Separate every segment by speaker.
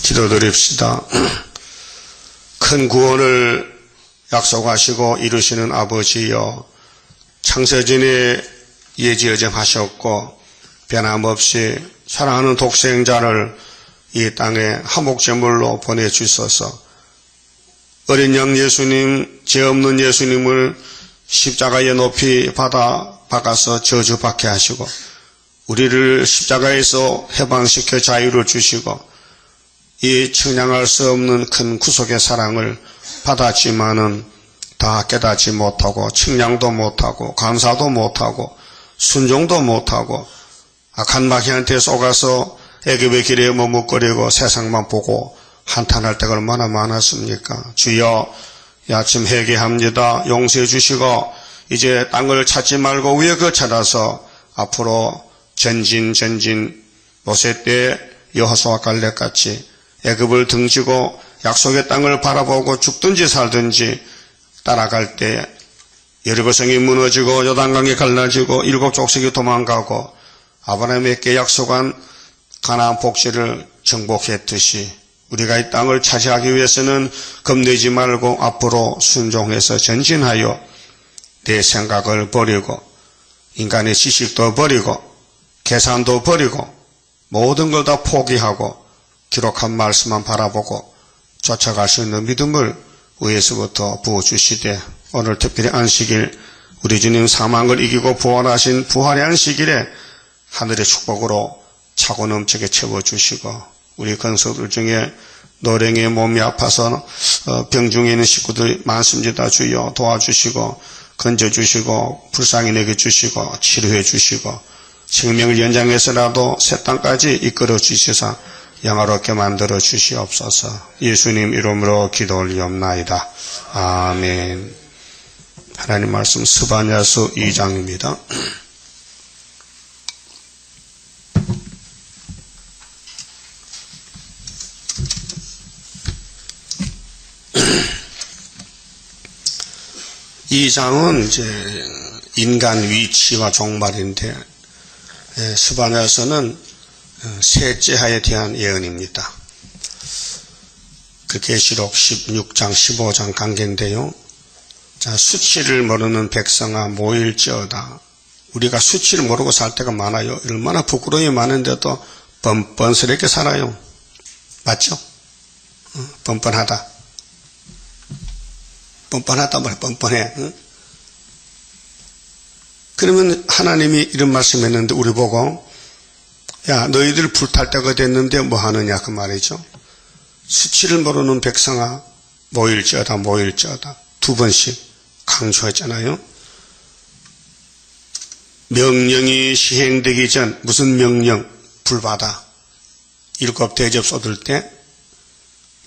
Speaker 1: 기도드립시다. 큰 구원을 약속하시고 이루시는 아버지여, 창세전에 예지여정하셨고 변함없이 사랑하는 독생자를 이 땅에 화목제물로 보내주셔서 어린 양 예수님, 죄 없는 예수님을 십자가에 높이 박아서 저주받게 하시고 우리를 십자가에서 해방시켜 자유를 주시고 이 청량할 수 없는 큰 구속의 사랑을 받았지만은 다 깨닫지 못하고 청량도 못하고 감사도 못하고 순종도 못하고 악한 마귀한테 속아서 애굽의 길에 머뭇거리고 세상만 보고 한탄할 때가 얼마나 많았습니까? 주여, 이 아침 회개합니다. 용서해 주시고 이제 땅을 찾지 말고 위에 그 찾아서 앞으로 전진 모세 때 여호수아 갈렙같이 애굽을 등지고 약속의 땅을 바라보고 죽든지 살든지 따라갈 때 여리고성이 무너지고 요단강이 갈라지고 일곱 족속이 도망가고 아브라함에게 약속한 가나안 복지를 정복했듯이 우리가 이 땅을 차지하기 위해서는 겁내지 말고 앞으로 순종해서 전진하여 내 생각을 버리고 인간의 지식도 버리고 계산도 버리고 모든 걸 다 포기하고 기록한 말씀만 바라보고 쫓아갈 수 있는 믿음을 위에서부터 부어주시되 오늘 특별히 안식일 우리 주님 사망을 이기고 부활하신 부활의 안식일에 하늘의 축복으로 차고 넘치게 채워주시고 우리 건석들 중에 노령에 몸이 아파서 병중에 있는 식구들이 많습니다. 주여 도와주시고 건져주시고 불쌍히 내게 주시고 치료해 주시고 생명을 연장해서라도 새 땅까지 이끌어 주시사 영화롭게 만들어 주시옵소서. 예수님 이름으로 기도 올리옵나이다. 아멘. 하나님 말씀 스바냐서 2장입니다. 이 장은 이제 인간 위치와 종말인데 스바냐서는 셋째하에 대한 예언입니다. 그 계시록 16장 15장 관계인데요. 자, 수치를 모르는 백성아 모일지어다. 우리가 수치를 모르고 살 때가 많아요. 얼마나 부끄러움이 많은데도 뻔뻔스럽게 살아요. 맞죠? 뻔뻔하다. 뻔뻔하다 말이야. 뻔뻔해. 응? 그러면 하나님이 이런 말씀했는데 우리 보고 야 너희들 불탈 때가 됐는데 뭐 하느냐 그 말이죠. 수치를 모르는 백성아 모일지어다 두 번씩 강조했잖아요. 명령이 시행되기 전 무슨 명령? 불받아. 일곱 대접 쏟을 때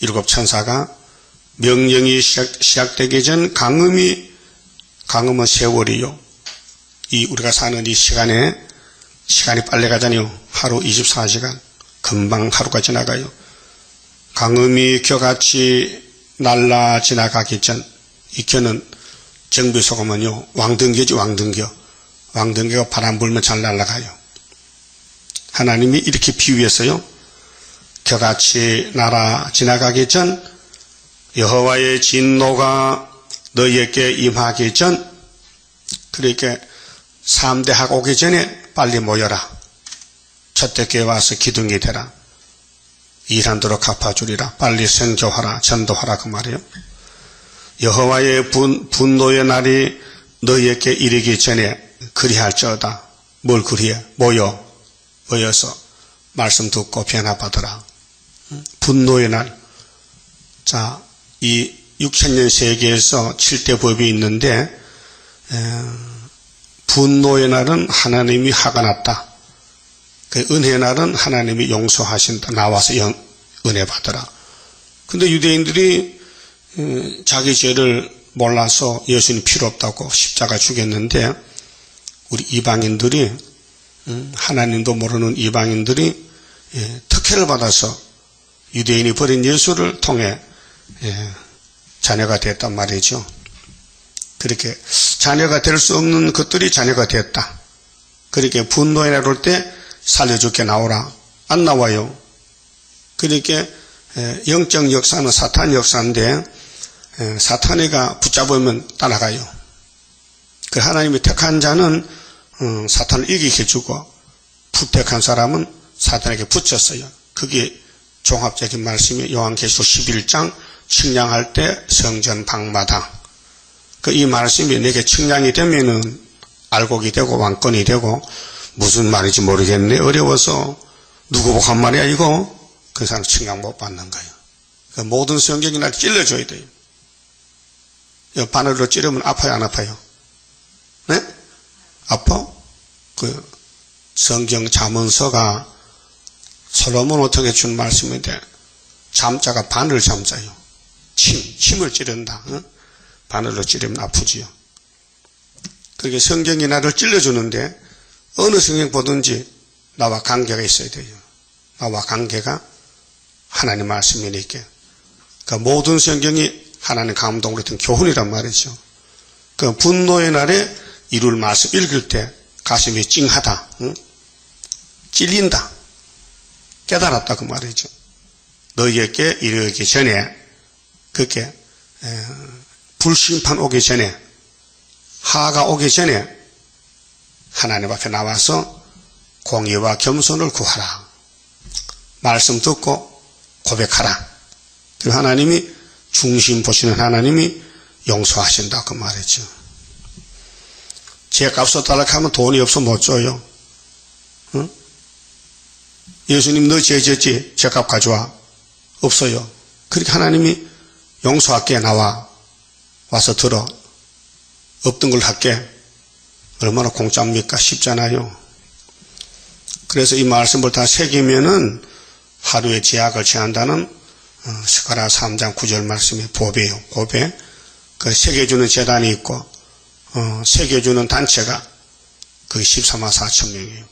Speaker 1: 일곱 천사가 명령이 시작되기 전 강음은 세월이요. 이 우리가 사는 이 시간이 빨리 가잖아요. 하루 24시간 금방 하루가 지나가요. 강음이 겨같이 날라 지나가기 전 이 겨는 정비 속으면요 왕등교지 왕등교가 바람 불면 잘 날아가요. 하나님이 이렇게 비유했어요. 겨같이 날아 지나가기 전 여호와의 진노가 너희에게 임하기 전 그렇게 3대학 오기 전에 빨리 모여라. 첫째 교회 와서 기둥이 되라. 일한 대로 갚아주리라. 빨리 선교하라. 전도하라 그 말이에요. 여호와의 분노의 날이 너희에게 이르기 전에 그리할지어다. 뭘 그리해? 모여서 말씀 듣고 변화받으라. 분노의 날. 자, 이 6000년 세계에서 7대 법이 있는데 분노의 날은 하나님이 화가 났다. 그 은혜의 날은 하나님이 용서하신다. 나와서 은혜 받으라. 근데 유대인들이 자기 죄를 몰라서 예수님 필요 없다고 십자가 죽였는데 우리 이방인들이 하나님도 모르는 이방인들이 특혜를 받아서 유대인이 버린 예수를 통해 자녀가 됐단 말이죠. 그렇게 자녀가 될 수 없는 것들이 자녀가 됐다. 그렇게 분노에 나올 때 살려줄게 나오라. 안 나와요. 그렇게 영적 역사는 사탄 역사인데 사탄이가 붙잡으면 따라가요. 그 하나님이 택한 자는 사탄을 이기게 해주고 불택한 사람은 사탄에게 붙였어요. 그게 종합적인 말씀이 요한계시록 11장 측량할 때 성전 방마다. 이 말씀이 내게 측량이 되면은 알곡이 되고 왕권이 되고 무슨 말인지 모르겠네. 어려워서 누구 보고 한 말이야 이거? 그 사람 측량 못 받는 거예요. 모든 성경이 날 찔러줘야 돼요. 바늘로 찌르면 아파요 안 아파요? 네? 아파? 성경 잠언서가 솔로몬 어떻게 준 말씀인데 잠자가 바늘 잠자요. 침을 찌른다. 바늘로 찌르면 아프지요. 그렇게 성경이 나를 찔러주는데 어느 성경 보든지 나와 관계가 있어야 돼요. 나와 관계가 하나님 말씀이니까. 그러니까 모든 성경이 하나님 감동으로 된 교훈이란 말이죠. 그 분노의 날에 이룰 말씀 읽을 때 가슴이 찡하다. 찔린다. 깨달았다 그 말이죠. 너희에게 이르기 전에 그렇게 불심판 오기 전에 하가 오기 전에 하나님 앞에 나와서 공의와 겸손을 구하라. 말씀 듣고 고백하라. 그리고 하나님이 중심 보시는 하나님이 용서하신다 그 말이죠. 죄값을 달라고 하면 돈이 없어 못 줘요. 응? 예수님 너 죄 졌지? 죄값 가져와. 없어요. 그렇게 하나님이 용서할게 나와. 와서 들어. 없던 걸 할게. 얼마나 공짜입니까? 쉽잖아요. 그래서 이 말씀을 다 새기면은 하루에 제약을 제한다는 스가랴 3장 9절 말씀이 보배요. 보배. 그 새겨주는 재단이 있고 새겨주는 단체가 그게 14만 4천 명이에요.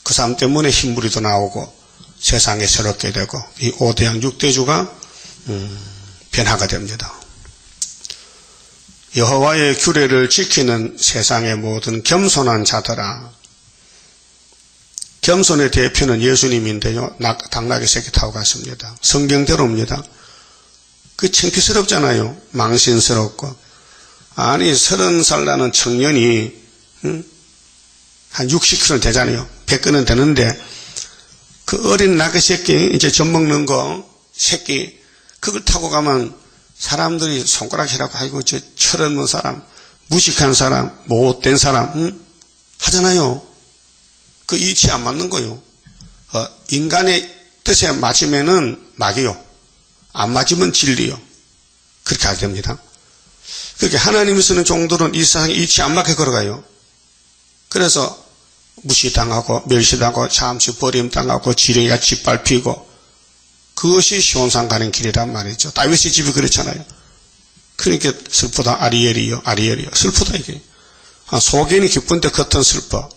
Speaker 1: 그 사람 때문에 흰물이 더 나오고 세상에 새롭게 되고 이 5대양 6대주가 변화가 됩니다. 여호와의 규례를 지키는 세상의 모든 겸손한 자들아. 겸손의 대표는 예수님인데요. 당나귀 새끼 타고 갔습니다. 성경대로입니다. 그 창피스럽잖아요. 망신스럽고. 아니 30살 나는 청년이 한 60kg 되잖아요. 100kg는 되는데 그 어린 나귀 새끼 이제 젖 먹는 거 새끼 그걸 타고 가면 사람들이 손가락이라고 아이고 저 철없는 사람 무식한 사람 못된 사람 하잖아요. 그 이치 안 맞는 거요. 인간의 뜻에 맞으면은 막이요. 안 맞으면 진리요. 그렇게 해야 됩니다. 그렇게 하나님이 쓰는 종들은 이 세상에 이치 안 맞게 걸어가요. 그래서 무시당하고 멸시당하고 잠시 버림당하고 지렁이가 짓밟히고 그것이 시온산 가는 길이란 말이죠. 다윗의 집이 그렇잖아요. 그러니까 슬프다. 아리엘이요. 아리엘이요. 슬프다 이게. 속에는 기쁜데 겉은 슬퍼.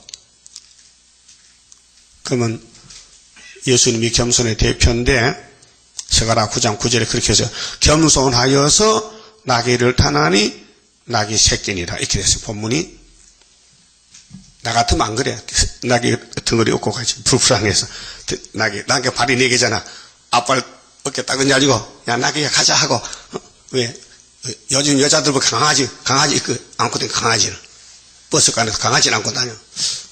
Speaker 1: 그러면 예수님이 겸손의 대표인데 스가랴 9장 9절에 그렇게 해서 겸손하여서 나귀를 타나니 나귀 새끼니라 이렇게 됐어요. 본문이. 나 같으면 안 그래. 나귀 덩어리 업고 가지. 불쌍해서. 나귀 발이 4개잖아. 앞발 어깨 딱 얹어가지고 야 나귀야 가자 하고 왜 요즘 여자들보다 강아지 안고 다니는 강아지를 버스 안에서 강아지를 안고 다녀.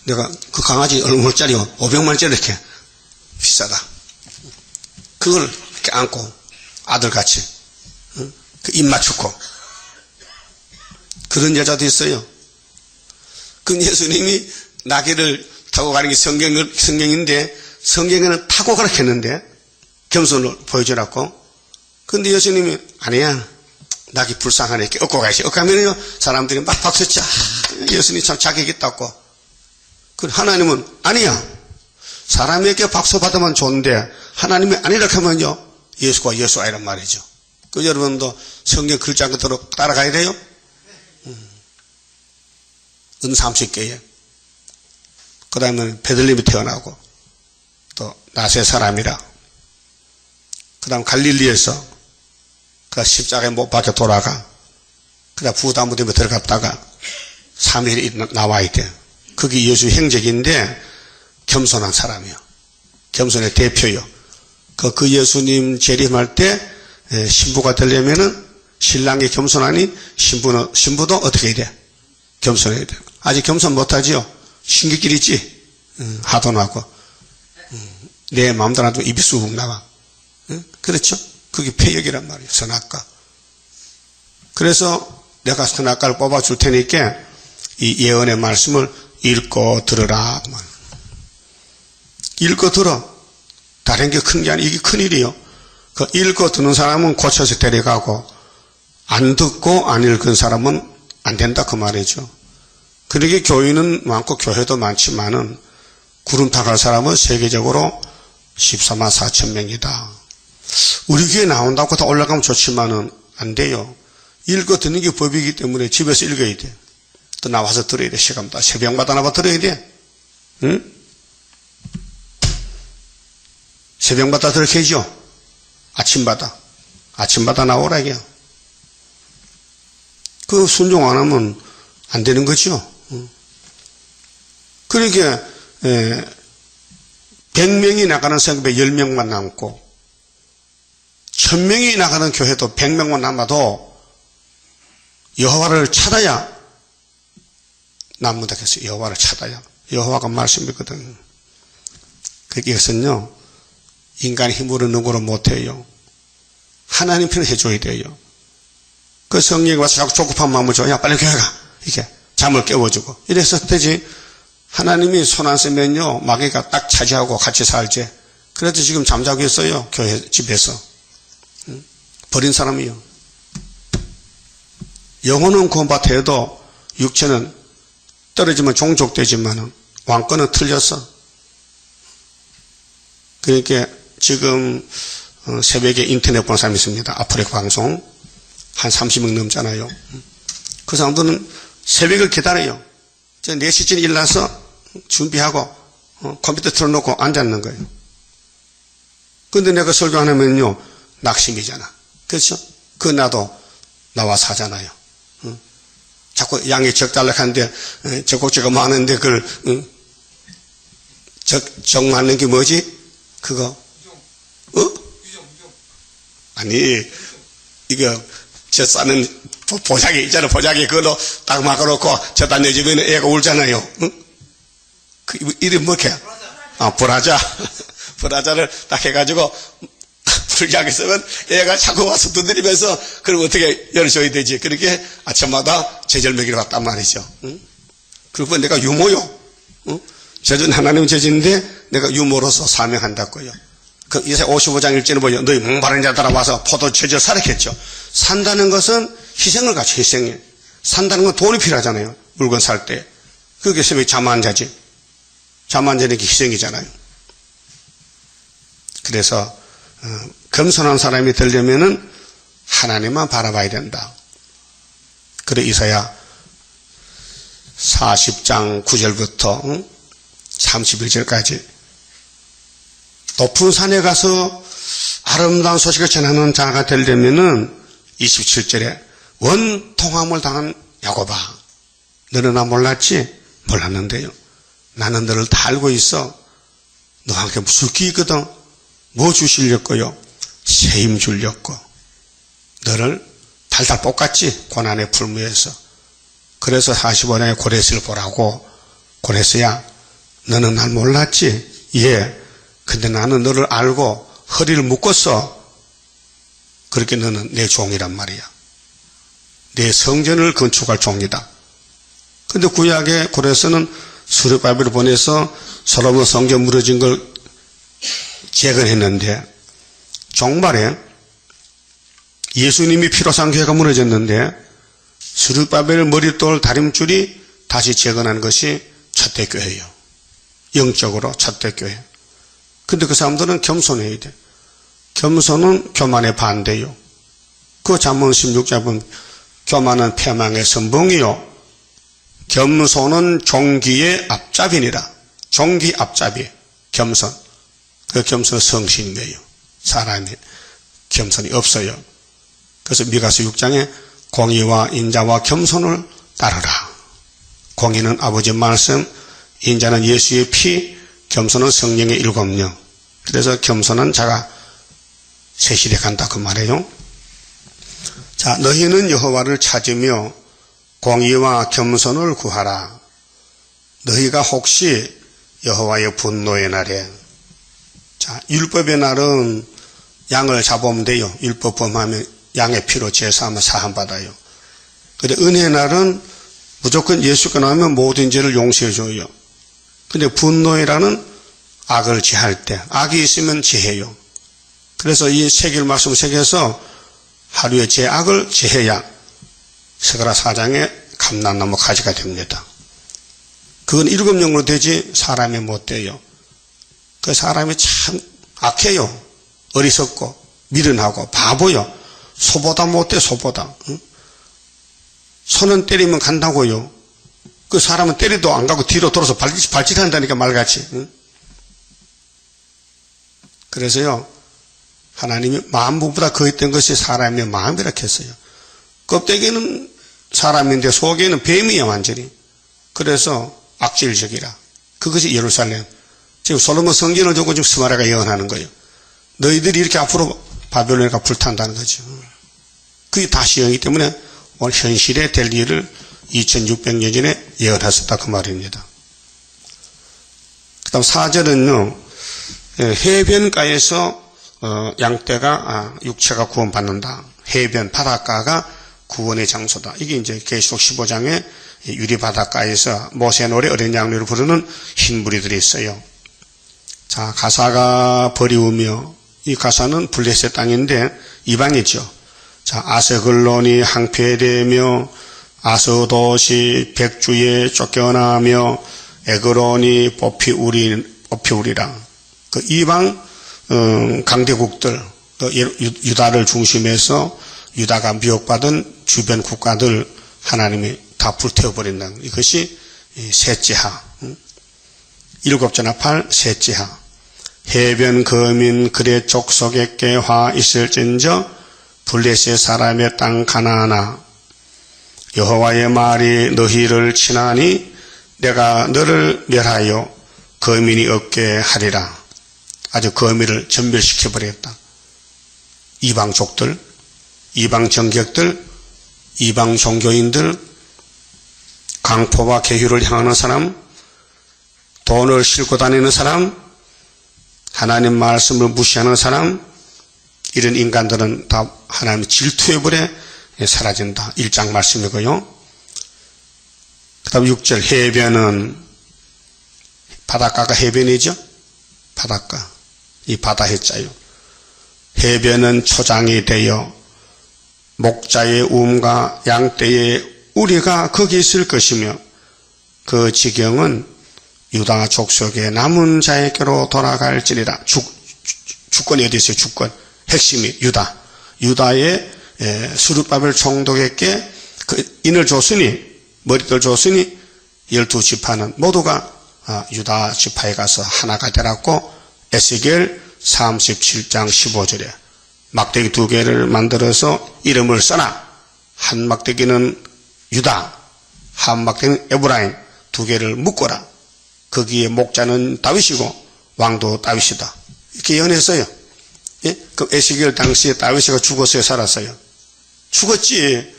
Speaker 1: 내가 그 강아지 얼마짜리 500만원짜리 이렇게 비싸다. 그걸 이렇게 안고 아들같이 그 입 맞추고 그런 여자도 있어요. 그 예수님이 나귀를 타고 가는 게 성경인데 성경에는 타고 가라 했는데 겸손을 보여주라고. 근데 예수님이 아니야. 나귀 불쌍하네. 이렇게 업고 가야지. 업고 가면요 사람들이 막 박수쳐. 예수님 참 자격 있다고. 그 하나님은 아니야. 사람에게 박수 받으면 좋은데 하나님이 아니라 하면요 예수가 예수 아니란 말이죠. 그 여러분도 성경 글자 그대로 따라가야 돼요. 은 30개에 그 다음에 베들레헴이 태어나고 또 나세 사람이라 그 다음 갈릴리에서 그 십자가에 못 박혀 돌아가 그 다음 부담무덤에 들어갔다가 3일이 나와야 돼. 그게 예수 행적인데 겸손한 사람이요. 겸손의 대표요. 그 예수님 재림할 때 신부가 되려면은 신랑이 겸손하니 신부도 어떻게 해야 돼? 겸손해야 돼. 아직 겸손 못하지요? 신기길 있지? 하도 나고. 내 마음대로 놔두고 입이 쑥 나와. 그렇죠? 그게 폐역이란 말이에요. 선악과. 그래서 내가 선악과를 뽑아줄 테니까 이 예언의 말씀을 읽고 들으라. 읽고 들어. 다른 게 큰 게 아니에요. 이게 큰일이요. 그 읽고 듣는 사람은 고쳐서 데려가고 안 듣고 안 읽은 사람은 안 된다 그 말이죠. 그러게 교인은 많고 교회도 많지만은 구름타 갈 사람은 세계적으로 14만 4천 명이다. 우리 교회 나온다고 다 올라가면 좋지만은 안 돼요. 읽고 듣는 게 법이기 때문에 집에서 읽어야 돼. 또 나와서 들어야 돼. 시간마다 새벽마다 나와 들어야 돼. 응? 새벽마다 그렇게 해죠. 아침마다 나오라 이게요. 그 순종 안 하면 안 되는 거죠. 그러니까 100명이 나가는 성교회 10명만 남고 1000명이 나가는 교회도 100명만 남아도 여호와를 찾아야 남는다 했어요. 여호와를 찾아야. 여호와가 말씀이거든. 그것은요, 인간의 힘으로 누구로 못해요. 하나님 편을 해줘야 돼요. 그 성령이 와서 자꾸 조급한 마음을 줘. 야, 빨리 교회 가. 이렇게 잠을 깨워주고. 이래서 되지. 하나님이 손 안 쓰면요, 마귀가 딱 차지하고 같이 살지. 그래도 지금 잠자고 있어요. 교회 집에서. 버린 사람이요. 영혼은 구원받아도 육체는 떨어지면 종족되지만은 왕권은 틀렸어. 그러니까 지금 새벽에 인터넷 보는 사람이 있습니다. 아프리카 방송. 한 30명 넘잖아요. 그 사람들은 새벽을 기다려요. 4시쯤 일어나서 준비하고 컴퓨터 틀어놓고 앉았는 거예요. 근데 내가 설교 안 하면요, 낙심이잖아. 그렇죠? 그 나도 나와서 하잖아요. 자꾸 양이 적달락 하는데 적곡지가 많은데 그걸 적 맞는 게 뭐지? 그거 아니 이거 저 싸는 보자기 있잖아. 보자기 그걸로 딱 막아놓고 저다 내주면 애가 울잖아요. 응? 그 이름 뭐게? 브라자. 브라자를 딱 해가지고 불게 하겠으면 애가 자꾸 와서 두드리면서 그럼 어떻게 열어줘야 되지? 그렇게 아침마다 제절 먹이러 갔단 말이죠. 응? 그리고 내가 유모요. 응? 저는 하나님 제자인데 내가 유모로서 사명한다고요. 그 이사야 55장 1절에 보면 너희 목마른 자들아 와서 포도 제절 사라겠죠. 산다는 것은 희생을 같이 희생해. 산다는 건 돈이 필요하잖아요. 물건 살 때. 그게 왜 잠 안 자지? 잠 안 자는 게 희생이잖아요. 그래서 겸손한 사람이 되려면은 하나님만 바라봐야 된다. 그래 이사야 40장 9절부터 31절까지 높은 산에 가서 아름다운 소식을 전하는 자가 되려면은 27절에 원통함을 당한 야곱아, 너는 나 몰랐지? 몰랐는데요. 나는 너를 다 알고 있어. 너한테 무슨 기 있거든. 뭐 주시려고요? 세임 주려고. 너를 달달 볶았지? 고난의 풀무에서. 그래서 45년에 고레스를 보라고. 고레스야, 너는 날 몰랐지? 예. 근데 나는 너를 알고 허리를 묶었어. 그렇게 너는 내 종이란 말이야. 내 성전을 건축할 종이다. 근데 구약의 고레스는 스룹바벨을 보내서 솔로몬 성전 무너진 걸 재건했는데, 종말에 예수님이 피로 산 교회가 무너졌는데 스룹바벨 머릿돌 다림줄이 다시 재건한 것이 첫대교회예요. 영적으로 첫대교회. 근데 그 사람들은 겸손해야 돼. 겸손은 교만의 반대요. 그 잠언 16장 보면 교만은 패망의 선봉이요, 겸손은 종기의 앞잡이니라. 종기 앞잡이, 겸손. 그 겸손은 성신이에요. 사람이 겸손이 없어요. 그래서 미가서 6장에 공의와 인자와 겸손을 따르라. 공의는 아버지의 말씀, 인자는 예수의 피, 겸손은 성령의 일곱령. 그래서 겸손한 자가 세실에 간다 그 말이에요. 자, 너희는 여호와를 찾으며 공의와 겸손을 구하라. 너희가 혹시 여호와의 분노의 날에, 자, 율법의 날은 양을 잡으면 돼요. 율법 범하면 양의 피로 제사하면 사함받아요. 근데 은혜의 날은 무조건 예수가 나오면 모든 죄를 용서해줘요. 근데 분노이라는 악을 제할 때, 악이 있으면 제해요. 그래서 이 세겔 말씀 새겨서 하루에 제 악을 제해야 스가랴 4장에 감람나무 가지가 됩니다. 그건 일곱령으로 되지 사람이 못 돼요. 그 사람이 참 악해요. 어리석고 미련하고 바보요. 소보다 못돼, 소보다. 응? 손은 때리면 간다고요. 그 사람은 때리도 안 가고 뒤로 돌아서 발짓한다니까 말같이. 응? 그래서요, 하나님이 만부보다 거했던 것이 사람의 마음이라 했어요. 껍데기는 사람인데 속에는 뱀이야 완전히. 그래서 악질적이라. 그것이 예루살렘. 지금 솔로몬 성전을 두고 지금 스마랴가 예언하는 거예요. 너희들이 이렇게 앞으로 바벨론에가 불탄다는 거죠. 그게 다 시행이기 때문에 오늘 현실에 될 일을 2600년 전에 예언하셨다 그 말입니다. 그 다음 4절은요. 해변가에서 양떼가 육체가 구원받는다. 해변 바닷가가 구원의 장소다. 이게 이제 계시록 15장에 유리 바닷가에서 모세노래 어린 양떼를 부르는 흰 무리들이 있어요. 자, 가사가 버리우며, 이 가사는 블레셋 땅인데 이방이죠. 자, 아스글론이 항폐되며 아스돗이 백주에 쫓겨나며 에그론이 뽑히우리라. 그 이방 강대국들, 유다를 중심해서 유다가 미혹받은 주변 국가들 하나님이 다 불태워버린다는 이것이 셋째하. 일곱째 나팔 셋째하. 해변 거민 그의 족속에 깨화 있을진저 블레셋 사람의 땅 가나안아. 여호와의 말이 너희를 치나니 내가 너를 멸하여 거민이 없게 하리라. 아주 거민을 전멸시켜버렸다. 이방족들, 이방 정객들, 이방 종교인들, 강포와 계율을 향하는 사람, 돈을 싣고 다니는 사람, 하나님 말씀을 무시하는 사람, 이런 인간들은 다 하나님의 질투해버려 사라진다. 1장 말씀이고요. 그 다음 6절 해변은 바닷가가 해변이죠. 바닷가. 이 바다 해자요. 해변은 초장이 되어 목자의 움과 양떼의 우리가 거기 있을 것이며 그 지경은 유다 족속의 남은 자에게로 돌아갈지니라. 주권이 어디 있어요? 주권. 핵심이 유다. 유다의 스룹바벨 총독에게 그 인을 줬으니, 머리들 줬으니 12지파는 모두가 유다 지파에 가서 하나가 되라고 에스겔 37장 15절에 막대기 2개를 만들어서 이름을 써놔. 한 막대기는 유다, 한 막대기는 에브라임, 2개를 묶어라. 거기에 목자는 다윗이고 왕도 다윗이다. 이렇게 예언했어요. 예? 그럼 에스겔 당시에 다윗이가 죽었어요, 살았어요? 죽었지.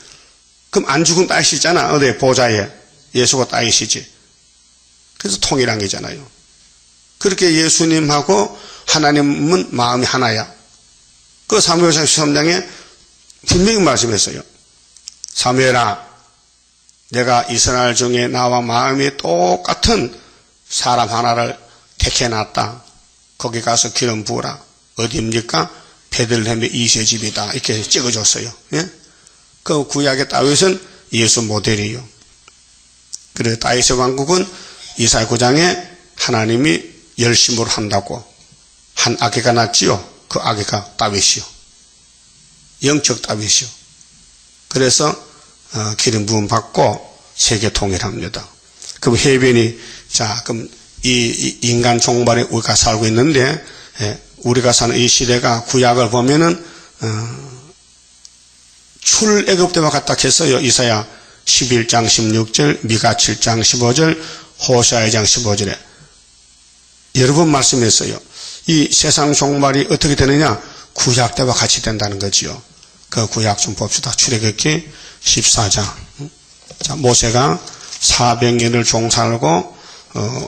Speaker 1: 그럼 안 죽은 다윗이잖아. 어디 보좌에 예수가 다윗이지. 그래서 통일한 게잖아요. 그렇게 예수님하고 하나님은 마음이 하나야. 그 사무엘상 13장에 분명히 말씀했어요. 사무엘아, 내가 이스라엘 중에 나와 마음이 똑같은 사람 하나를 택해놨다. 거기 가서 기름 부으라. 어디입니까? 베들레헴의 이세 집이다. 이렇게 찍어줬어요. 예? 그 구약의 다윗은 예수 모델이에요. 그래 다윗의 왕국은 이사야 9장에 하나님이 열심으로 한다고 한 아기가 낳지요. 그 아기가 다윗이요. 영적 다윗이요. 그래서 기름 부음 받고 세계 통일합니다. 그럼 해변이 자 그럼 이 인간 종말에 우리가 살고 있는데 우리가 사는 이 시대가 구약을 보면은 출애굽 때와 같다 했어요. 이사야 11장 16절, 미가 7장 15절, 호세아 2장 15절에 여러 번 말씀했어요. 이 세상 종말이 어떻게 되느냐? 구약 때와 같이 된다는 거지요. 그 구약 좀 봅시다. 출애굽기 14장. 자, 모세가 400년을 종살고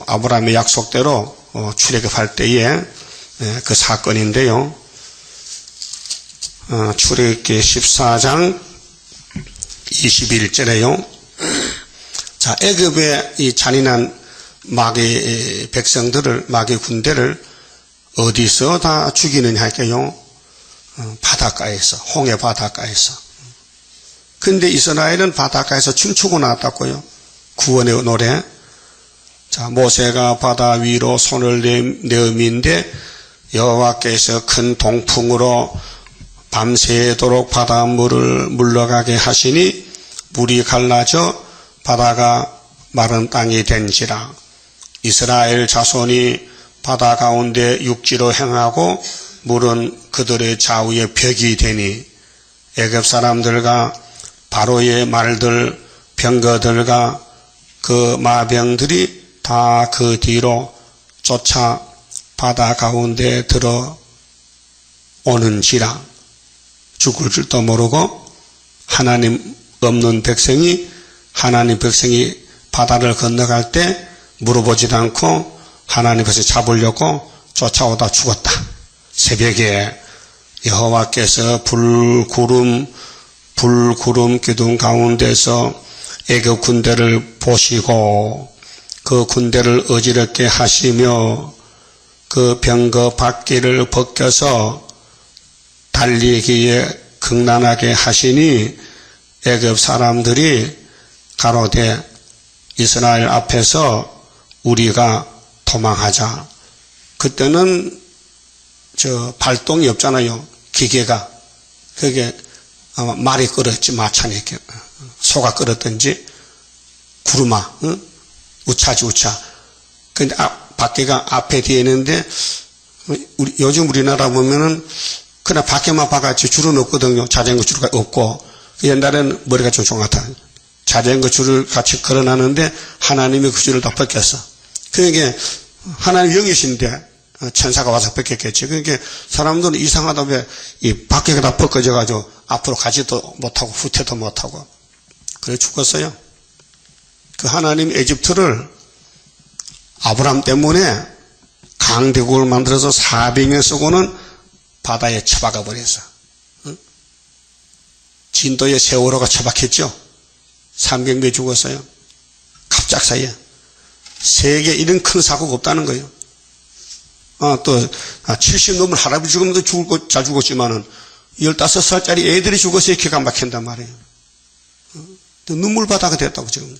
Speaker 1: 아브라함의 약속대로 출애굽할 때에 그 사건인데요. 출애굽기 14장 21절에요. 자, 애굽의 이 잔인한 마귀 백성들을, 마귀 군대를 어디서 다 죽이느냐 할게요. 바닷가에서, 홍해 바닷가에서. 근데 이스라엘은 바닷가에서 춤추고 나왔다고요. 구원의 노래. 자, 모세가 바다 위로 손을 내밀는데 여호와께서 큰 동풍으로 밤새도록 바닷물을 물러가게 하시니 물이 갈라져 바다가 마른 땅이 된지라. 이스라엘 자손이 바다 가운데 육지로 행하고 물은 그들의 좌우에 벽이 되니 애굽 사람들과 바로의 말들, 병거들과 그 마병들이 다 그 뒤로 쫓아 바다 가운데 들어오는지라. 죽을 줄도 모르고 하나님 없는 백성이, 하나님 백성이 바다를 건너갈 때 물어보지도 않고 하나님께서 잡으려고 쫓아오다 죽었다. 새벽에 여호와께서 불구름 기둥 가운데서 애굽 군대를 보시고 그 군대를 어지럽게 하시며 그 병거 바퀴를 벗겨서 달리기에 극난하게 하시니 애굽 사람들이 가로되 이스라엘 앞에서 우리가 도망하자. 그때는 발동이 없잖아요. 기계가. 그게 아마 말이 끓었지, 마찬이 소가 끓었든지, 구르마, 응? 우차지, 우차. 근데 바퀴가 앞에 뒤에 있는데, 요즘 우리나라 보면은, 그냥 밖에만 봐가지고 줄은 없거든요. 자전거 줄이 없고. 옛날에는 머리가 좀 종같아. 자전거 줄을 같이 걸어놨는데, 하나님이 그 줄을 다 벗겼어. 그러니까, 하나님 영이신데, 천사가 와서 벗겼겠지. 그러니까, 사람들은 이상하다 왜, 이 바퀴가 다 벗겨져가지고, 앞으로 가지도 못하고, 후퇴도 못하고. 그래 죽었어요. 그 하나님 에집트를 아브람 때문에 강대국을 만들어서 400년 쓰고는 바다에 처박아 버렸어. 응? 진도의 세월호가 처박혔죠. 300명 죽었어요. 갑작사이에. 세계 이런 큰 사고가 없다는 거예요. 또 70 넘은 할아버지 죽으면도 잘 죽었지만은 15살짜리 애들이 죽어서 기가 막힌단 말이에요. 눈물바다가 됐다고 지금.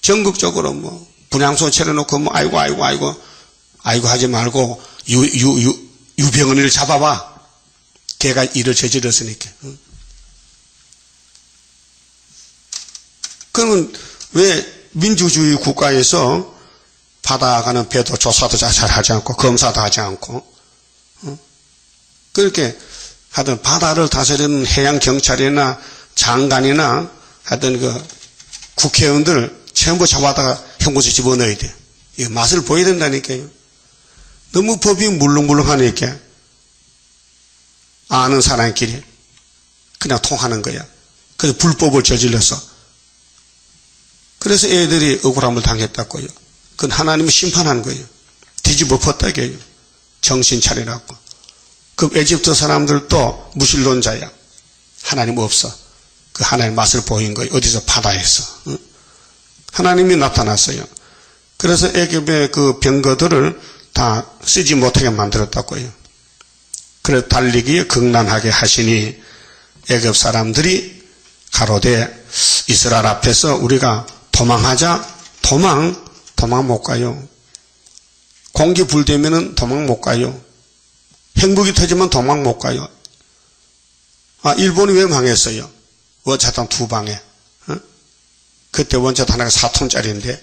Speaker 1: 전국적으로 뭐 분향소 차려놓고 아이고 하지 말고 유병헌이를 잡아봐. 걔가 일을 저질렀으니까. 그러면 왜 민주주의 국가에서 바다 가는 배도 조사도 잘 하지 않고 검사도 하지 않고 그렇게 하여튼 바다를 다스리는 해양경찰이나 장관이나 하여튼 그 국회의원들 전부 잡아다가 형무소에 집어넣어야 돼. 이 맛을 보여야 된다니까요. 너무 법이 물렁물렁하니까 아는 사람끼리 그냥 통하는 거야. 그래서 불법을 저질러서. 그래서 애들이 억울함을 당했다고요. 그건 하나님이 심판한 거예요. 뒤집어 엎었다고요. 정신 차리라고. 그 에집트 사람들도 무신론자야. 하나님 없어. 그 하나님 맛을 보인 거예요. 어디서? 바다에서. 응? 하나님이 나타났어요. 그래서 애굽의 그 병거들을 다 쓰지 못하게 만들었다고요. 그래서 달리기에 극난하게 하시니 애굽 사람들이 가로되 이스라엘 앞에서 우리가 도망하자. 도망 못 가요. 공기 불되면은 도망 못 가요. 핵무기 터지면 도망 못 가요. 일본이 왜 망했어요? 원자탄 2방에. 그때 원자탄 하나가 4톤짜리인데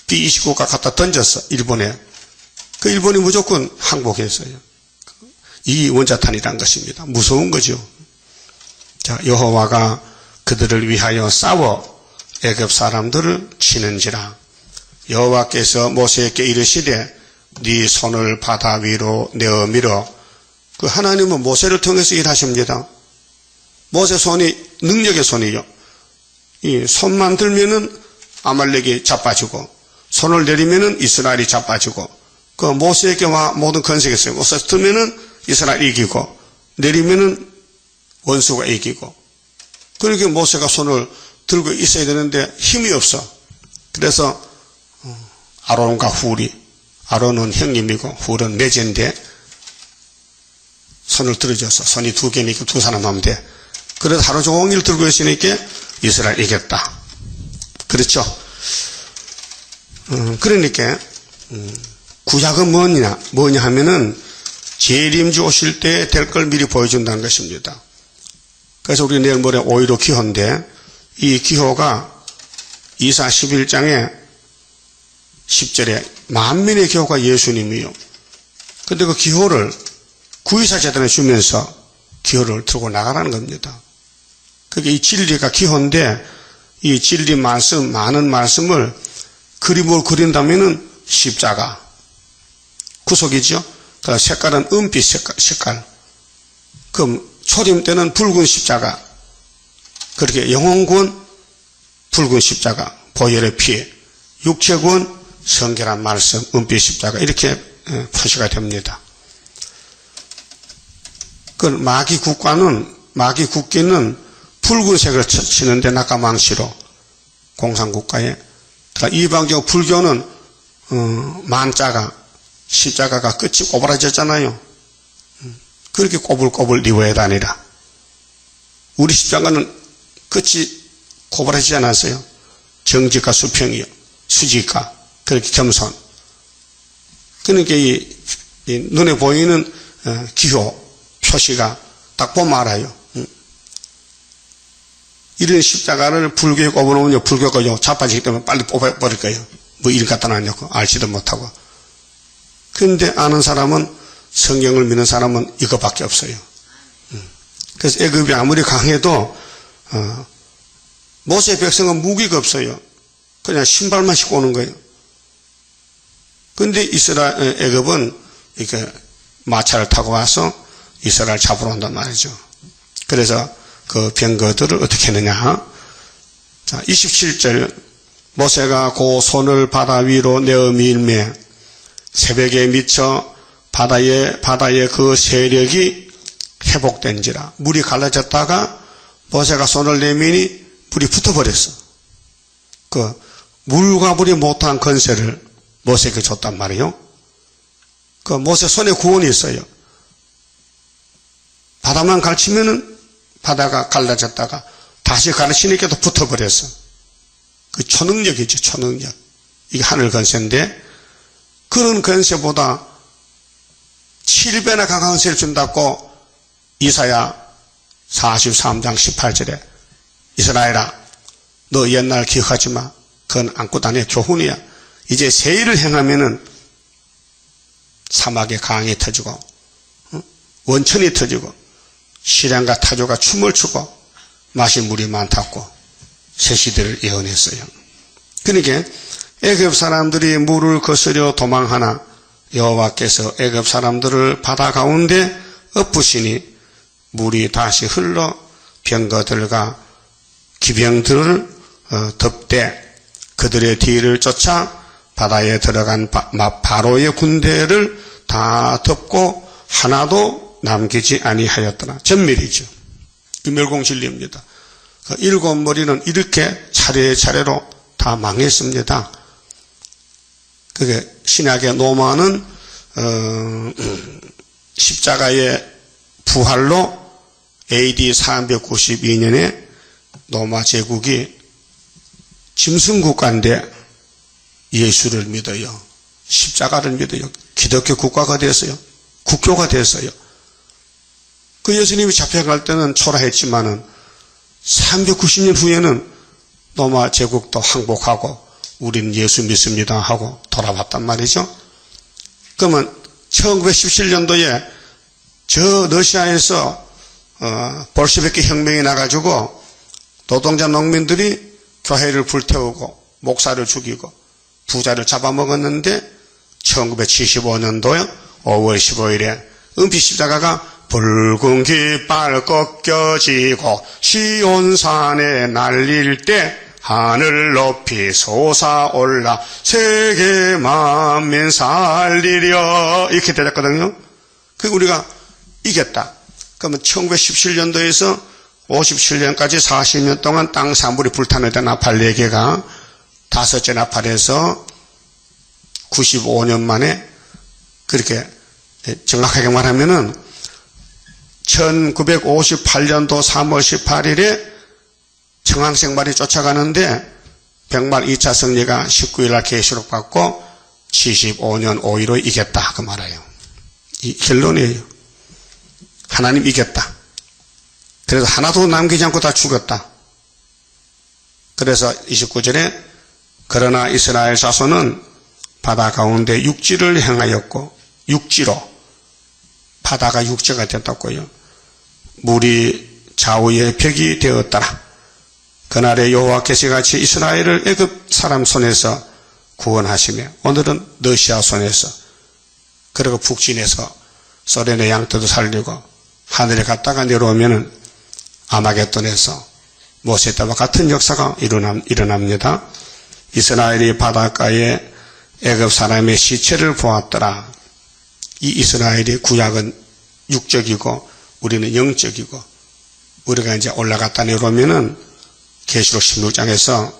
Speaker 1: B-29가 갖다 던졌어. 일본에. 그 일본이 무조건 항복했어요. 이 원자탄이란 것입니다. 무서운 거죠. 자, 여호와가 그들을 위하여 싸워 애굽 사람들을 치는지라. 여호와께서 모세에게 이르시되 네 손을 바다 위로 내어 밀어 그 하나님은 모세를 통해서 일하십니다. 모세 손이 능력의 손이요. 이 손만 들면은 아말렉이 자빠지고, 손을 내리면은 이스라엘이 자빠지고, 그 모세에게와 모든 건색이 있어요. 모세 들면은 이스라엘이 이기고, 내리면은 원수가 이기고. 그러니까 모세가 손을 들고 있어야 되는데 힘이 없어. 그래서 아론과 훌이, 아론은 형님이고 훌은 매제인데 손을 들어줘서 손이 두 개니까 두 사람 하면 돼. 그래서 하루 종일 들고 있으니까 이스라엘 이겼다. 그렇죠? 그러니까 구약은 뭐냐 하면은 재림주 오실 때 될 걸 미리 보여준다는 것입니다. 그래서 우리 내일 모레 5.15 기호인데 이 기호가 이사 11장에 10절에 만민의 기호가 예수님이요. 근데 그 기호를 구이사 재단에 주면서 기호를 들고 나가라는 겁니다. 그게 이 진리가 기호인데 이 진리 말씀, 많은 말씀을 그림으로 그린다면은 십자가. 구속이죠. 그 색깔은 은빛 색깔. 그럼 초림 때는 붉은 십자가. 그렇게 영혼군 붉은 십자가. 보혈의 피. 육체군 성결한 말씀, 은빛 십자가. 이렇게 표시가 됩니다. 그 마귀 국기는 붉은색을 치는데 낙가망시로 공산국가에. 이방적 불교는 만자가 십자가가 끝이 꼬부라졌잖아요. 그렇게 꼬불꼬불 입어야 다니라. 우리 십자가는 끝이 꼬부라지지 않았어요. 정직과 수평이요. 수직과 그렇게 겸손. 그러니까 이 눈에 보이는 기호 표시가 딱 보면 알아요. 이런 십자가를 불교에 꼽아놓으면 불교가 자빠지기 때문에 빨리 뽑아버릴 거예요. 뭐 이름 갖다 놨냐고 알지도 못하고. 그런데 아는 사람은 성경을 믿는 사람은 이거밖에 없어요. 그래서 애굽이 아무리 강해도 모세 백성은 무기가 없어요. 그냥 신발만 신고 오는 거예요. 그런데 애굽은 이렇게 마차를 타고 와서 이스라엘 잡으러 온단 말이죠. 그래서 그 병거들을 어떻게 했느냐. 자, 27절. 모세가 그 손을 바다 위로 내어 밀매 새벽에 미쳐 바다의 그 세력이 회복된지라. 물이 갈라졌다가 모세가 손을 내미니 물이 붙어버렸어. 그 물과 물이 못한 건세를 모세에게 줬단 말이에요. 그 모세 손에 구원이 있어요. 바다만 가르치면은 바다가 갈라졌다가 다시 가르치니까 또 붙어버렸어. 그 초능력이죠, 초능력. 이게 하늘 건세인데 그런 건세보다 7배나 강한 건세를 준다고 이사야 43장 18절에 이스라엘아 너 옛날 기억하지 마. 그건 안고 다녀 교훈이야. 이제 새 일을 행하면은 사막에 강이 터지고 원천이 터지고 시련과 타조가 춤을 추고 마실 물이 많다고 새 시대를 예언했어요. 그러니까 애굽 사람들이 물을 거스려 도망하나 여호와께서 애굽 사람들을 바다 가운데 엎으시니 물이 다시 흘러 병거들과 기병들을 덮되 그들의 뒤를 쫓아 바다에 들어간 바로의 군대를 다 덮고 하나도 남기지 아니하였더라. 전멸이죠. 그 멸공진리입니다. 그 일곱 머리는 이렇게 차례차례로 다 망했습니다. 그게 신약의 노마는 십자가의 부활로 AD 492년에 로마 제국이 짐승국가인데 예수를 믿어요. 십자가를 믿어요. 기독교 국가가 됐어요. 국교가 됐어요. 그 예수님이 잡혀갈 때는 초라했지만은 390년 후에는 로마 제국도 항복하고 우리는 예수 믿습니다 하고 돌아왔단 말이죠. 그러면 1917년도에 저 러시아에서 볼셰비키 혁명이 나가지고 노동자 농민들이 교회를 불태우고 목사를 죽이고 부자를 잡아먹었는데 1975년도에 5월 15일에 은빛 십자가가 붉은 깃발 꺾여지고 시온산에 날릴 때 하늘 높이 솟아올라 세계 만민 살리려 이렇게 되었거든요. 그 우리가 이겼다. 그러면 1917년도에서 57년까지 40년 동안 땅 산불이 불타는데 나팔 4개가 5째 나팔에서 95년 만에 그렇게 정확하게 말하면은 1958년도 3월 18일에 청항생발이 쫓아가는데 백말 2차 승리가 19일날 계시록 받고 75년 5.15 이겼다 그 말이에요. 이 결론이에요. 하나님 이겼다. 그래서 하나도 남기지 않고 다 죽였다. 그래서 29절에 그러나 이스라엘 자손은 바다 가운데 육지를 행하였고 육지로 바다가 육지가 됐다고요. 물이 좌우의 벽이 되었더라. 그날에 여호와께서 같이 이스라엘을 애굽 사람 손에서 구원하시며 오늘은 러시아 손에서 그리고 북진에서 소련의 양떼도 살리고 하늘에 갔다가 내려오면은 아마겟돈에서 모세 때와 같은 역사가 일어납니다. 이스라엘이 바닷가에 애굽 사람의 시체를 보았더라. 이 이스라엘의 구약은 육적이고 우리는 영적이고 우리가 이제 올라갔다 내려오면은 계시록 16장에서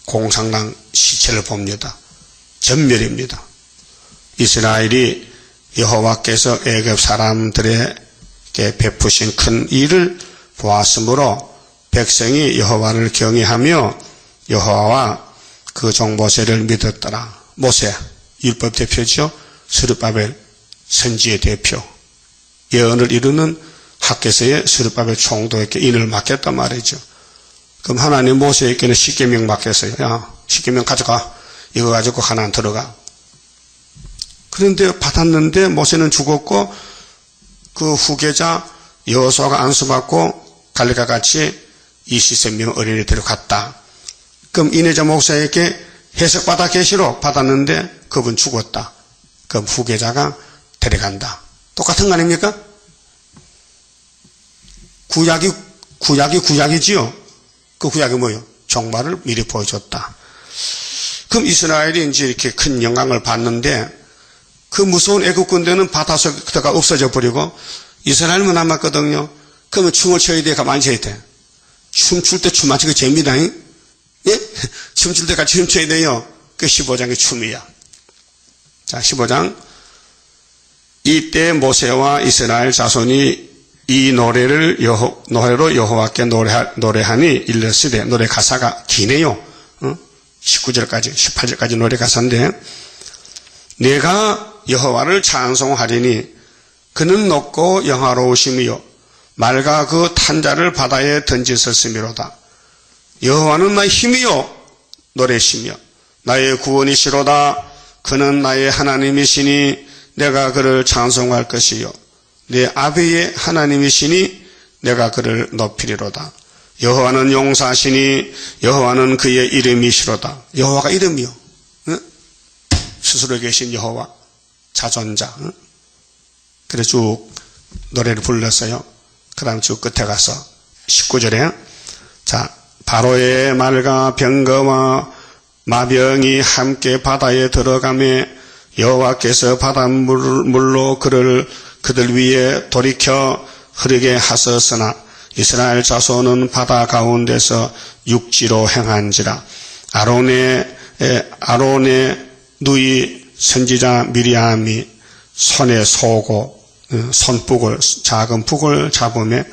Speaker 1: 공산당 시체를 봅니다. 전멸입니다. 이스라엘이 여호와께서 애굽 사람들에게 베푸신 큰 일을 보았으므로 백성이 여호와를 경외하며 여호와와 그 종 모세를 믿었더라. 모세 율법 대표죠. 스룹바벨 선지의 대표. 예언을 이루는 학개서의 스룹바벨 총독에게 인을 맡겼단 말이죠. 그럼 하나님 모세에게는 십계명 맡겼어요. 야, 십계명 가져가. 이거 가지고 가나안 들어가. 그런데 받았는데 모세는 죽었고 그 후계자 여호수아가 안수받고 갈릴과 같이 이시세명 어린이들을 갔다. 그럼 이내자 목사에게 해석받아 계시록 받았는데 그분 죽었다. 그럼 후계자가 데려간다. 똑같은 거 아닙니까? 구약이지요. 그 구약이 뭐예요? 종말을 미리 보여줬다. 그럼 이스라엘이 이제 이렇게 큰 영광을 받는데 그 무서운 애국 군대는 바다속에가 없어져 버리고 이스라엘만 남았거든요. 그러면 춤을 춰야 돼? 가만히 춰야 돼? 춤출 때 춤 맞추기 재미다. 예? 춤출 때 같이 춤춰야 돼요. 그 15장의 춤이야. 자, 15장. 이때 모세와 이스라엘 자손이 이 노래로 여호와께 노래하니 일렀으되 노래 가사가 기네요. 19절까지 18절까지 노래 가사인데 내가 여호와를 찬송하리니 그는 높고 영화로우심이요 말과 그 탄자를 바다에 던지셨음이로다. 여호와는 나의 힘이요 노래시며 나의 구원이시로다. 그는 나의 하나님이시니 내가 그를 찬송할 것이요 내 아비의 하나님이시니 내가 그를 높이리로다. 여호와는 용사시니 여호와는 그의 이름이시로다. 여호와가 이름이요. 응? 스스로 계신 여호와 자존자. 응? 그래 쭉 노래를 불렀어요. 그 다음 쭉 끝에 가서 19절에 자 바로의 말과 병거와 마병이 함께 바다에 들어가며 여호와께서 바닷물로 그들 위에 돌이켜 흐르게 하셨으나 이스라엘 자손은 바다 가운데서 육지로 행한지라. 아론의 누이 선지자 미리암이 손에 소고 손북을 작은 북을 잡으며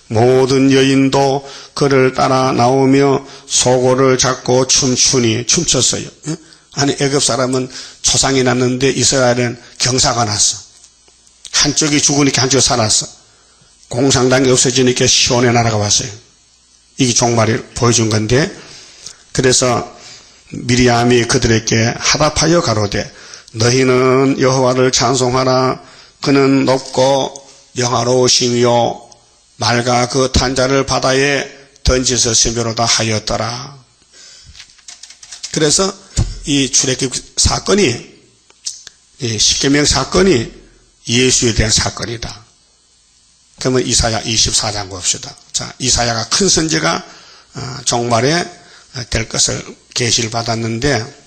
Speaker 1: 모든 여인도 그를 따라 나오며 소고를 잡고 춤췄어요. 아니 애굽 사람은 초상이 났는데 이스라엘은 경사가 났어. 한쪽이 죽으니까 한쪽이 살았어. 공산당이 없어지니까 시온의 나라가 왔어요. 이게 종말을 보여준 건데 그래서 미리암이 그들에게 화답하여 가로되 너희는 여호와를 찬송하라. 그는 높고 영화로우시며 말과 그 탄자를 바다에 던지셨으므로다 하였더라. 그래서 이 출애굽 사건이 이 십계명 사건이 예수에 대한 사건이다. 그러면 이사야 24장 봅시다. 자, 이사야가 큰 선지가 종말에 될 것을 계시를 받았는데,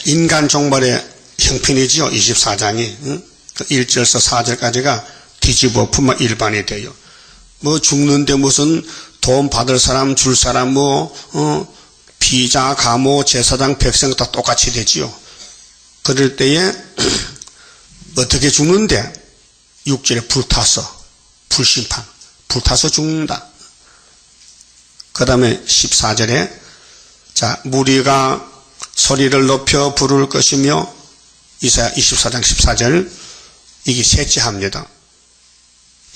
Speaker 1: 인간 종말의 형편이지요. 24장이 1절에서 4절까지가 뒤집어 품어 일반이 돼요. 뭐 죽는데 무슨 돈 받을 사람 줄 사람 비자 가모 제사장 백성 다 똑같이 되지요. 그럴 때에 어떻게 죽는데 6절에 불타서 불심판 불타서 죽는다. 그 다음에 14절에 자 무리가 소리를 높여 부를 것이며 이사야 24장 14절 이게 셋째합니다.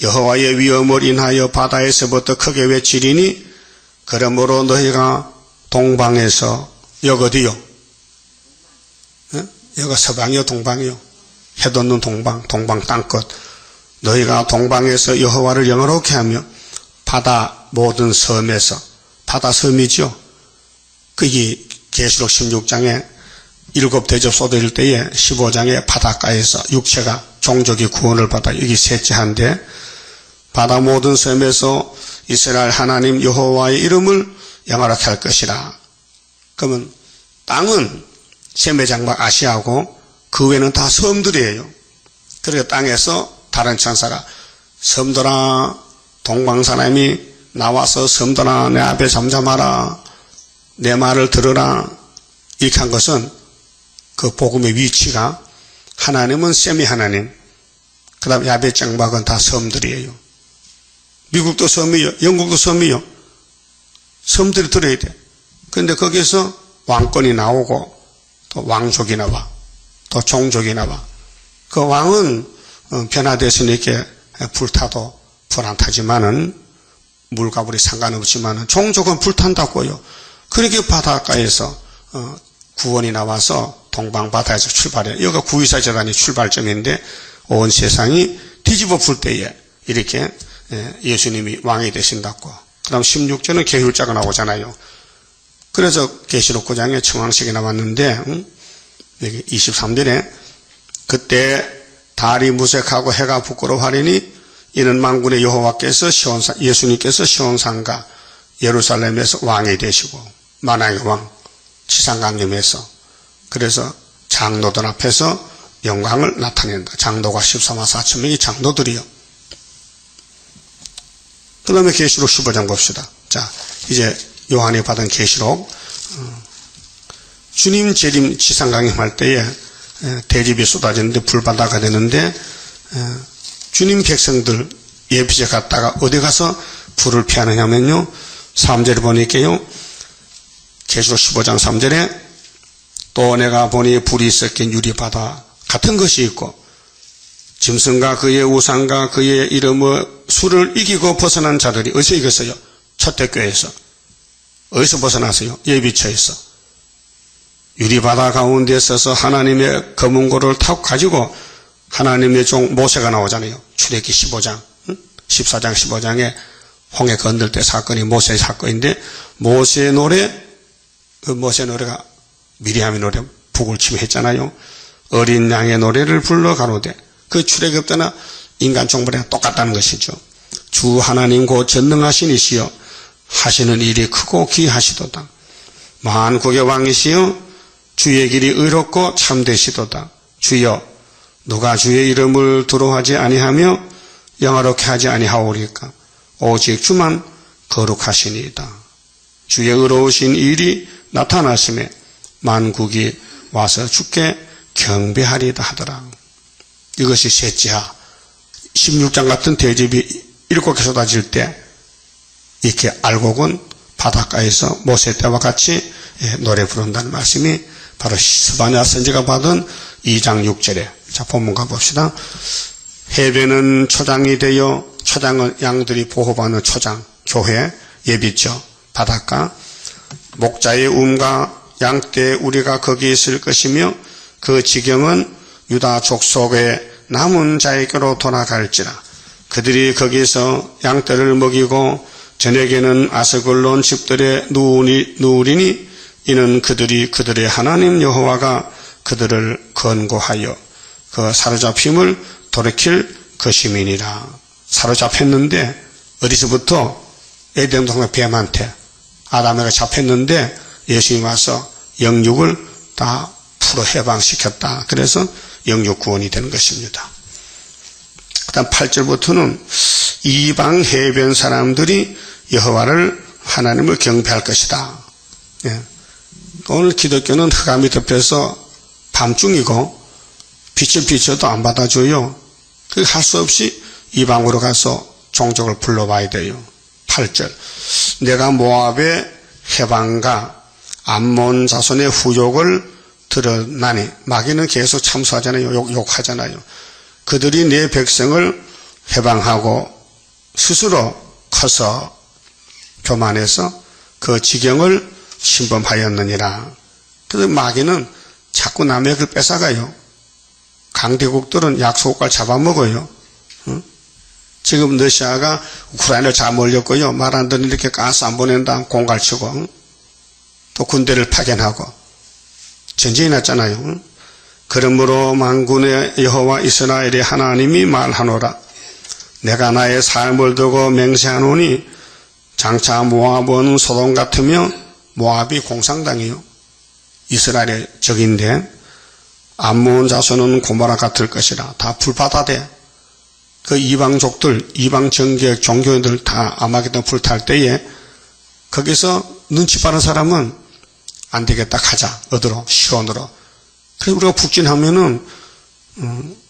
Speaker 1: 여호와의 위엄을 인하여 바다에서부터 크게 외치리니 그러므로 너희가 동방에서 여기 어디요? 여기가 서방이요 동방이요? 해도 없는 동방 땅끝 너희가 동방에서 여호와를 영화롭게 하며 바다 모든 섬에서 바다 섬이죠. 그게 계시록 16장에 7대접 쏟아질 때에 15장에 바닷가에서 육체가 종족이 구원을 받아 여기 셋째한데 바다 모든 섬에서 이스라엘 하나님 여호와의 이름을 영화롭게 할 것이라. 그러면 땅은 셈의 장막 아시아고 그 외에는 다 섬들이에요. 그래서 땅에서 다른 천사가 섬들아 동방 사람이 나와서 섬들아 내 앞에 잠잠하라 내 말을 들으라 이렇게 한 것은 그 복음의 위치가 하나님은 셈이 하나님 그 다음 야벳 장막은 다 섬들이에요. 미국도 섬이요 영국도 섬이요 섬들이 들어야 돼. 그런데 거기서 왕권이 나오고 또 왕족이 나와 또 종족이 나와 그 왕은 변화됐으니까 불타도 불 안 타지만은 물가불이 상관없지만은 종족은 불탄다고요. 그렇게 바닷가에서 구원이 나와서 동방바다에서 출발해. 여기가 구이사 재단이 출발점인데 온 세상이 뒤집어 풀 때에 이렇게 예수님이 왕이 되신다고. 그 다음 16절은 계율자가 나오잖아요. 그래서 계시록 9장에 청황식이 나왔는데 여기 23절에 그때 달이 무색하고 해가 부끄러워하리니 이는 만군의 여호와께서 예수님께서 시온산과 예루살렘에서 왕이 되시고 만왕의 왕 지상강림에서 그래서 장로들 앞에서 영광을 나타낸다. 장로가 14만 4천 명이 장로들이요. 그 다음에 계시록 15장 봅시다. 자, 이제 요한이 받은 계시록 주님 재림 지상강림할 때에 대집이 쏟아지는데 불바다가 되는데 주님 백성들 예비제 갔다가 어디 가서 불을 피하느냐면요 3절에 보니까요 계시록 15장 3절에 또 내가 보니 불이 섞인 유리바다 같은 것이 있고 짐승과 그의 우상과 그의 이름의 수를 이기고 벗어난 자들이 어디서 이겼어요? 첫대교회에서. 어디서 벗어났어요? 예비처에서. 유리바다 가운데 서서 하나님의 검은고를 타고 가지고 하나님의 종 모세가 나오잖아요. 출애굽기 15장 14장 15장에 홍해 건들 때 사건이 모세의 사건인데 모세의 노래 그 모세의 노래가 미리암의 노래 북을 치며 했잖아요. 어린 양의 노래를 불러 가로되 그 출애굽 때나 인간 종말이랑 똑같다는 것이죠. 주 하나님 곧 전능하신 이시여 하시는 일이 크고 귀하시도다. 만국의 왕이시여 주의 길이 의롭고 참되시도다. 주여 누가 주의 이름을 두려워하지 아니하며 영화롭게 하지 아니하오리까. 오직 주만 거룩하시니이다. 주의 의로우신 일이 나타나심에 만국이 와서 주께 경배하리다 하더라. 이것이 셋째하 16장 같은 대집이 7개 쏟아질 때 이렇게 알곡은 바닷가에서 모세 때와 같이 노래 부른다는 말씀이 바로 스바냐 선지가 받은 2장 6절에 자 본문 가봅시다. 해변은 초장이 되어 초장은 양들이 보호받는 초장 교회 예비죠. 바닷가 목자의 움과 양떼 우리가 거기 있을 것이며 그 지경은 유다 족속의 남은 자에게로 돌아갈지라. 그들이 거기서 양떼를 먹이고 저녁에는 아스글론 집들에 누우리니 이는 그들의 하나님 여호와가 그들을 권고하여 그 사로잡힘을 돌이킬 그 시민이라. 사로잡혔는데 어디서부터? 에덴 동산 뱀한테 아담에가 잡혔는데 예수님이 와서 영육을 다 풀어 해방시켰다. 그래서 영육 구원이 되는 것입니다. 그 다음 8절부터는 이방 해변 사람들이 여호와를 하나님을 경배할 것이다. 예. 오늘 기독교는 흑암이 덮여서 밤중이고 빛을 비춰도 안 받아줘요. 그 할 수 없이 이방으로 가서 종족을 불러봐야 돼요. 8절 내가 모압의 해방과 암몬 자손의 후욕을 드러나니 마귀는 계속 참수하잖아요. 욕하잖아요. 그들이 내 백성을 해방하고 스스로 커서 교만해서 그 지경을 침범하였느니라. 그래서 마귀는 자꾸 남의 걸 뺏어가요. 강대국들은 약소국가를 잡아먹어요. 응? 지금 러시아가 우크라이나를 잡아먹었고요. 말 안 듣는 이렇게 가스 안 보낸다 공갈치고 응? 또 군대를 파견하고 전쟁이 났잖아요. 응? 그러므로 만군의 여호와 이스라엘의 하나님이 말하노라. 내가 나의 삶을 두고 맹세하노니 장차 모압은 소돔 같으며 모압이 공산당이요. 이스라엘의 적인데 암몬 자손은 고모라 같을 것이라. 다 불바다돼. 그 이방족들, 이방 정교역 종교인들 다 아마겟돈 불탈 때에 거기서 눈치 빠른 사람은 안 되겠다 가자. 어디로? 시온으로. 그래서 우리가 북진하면은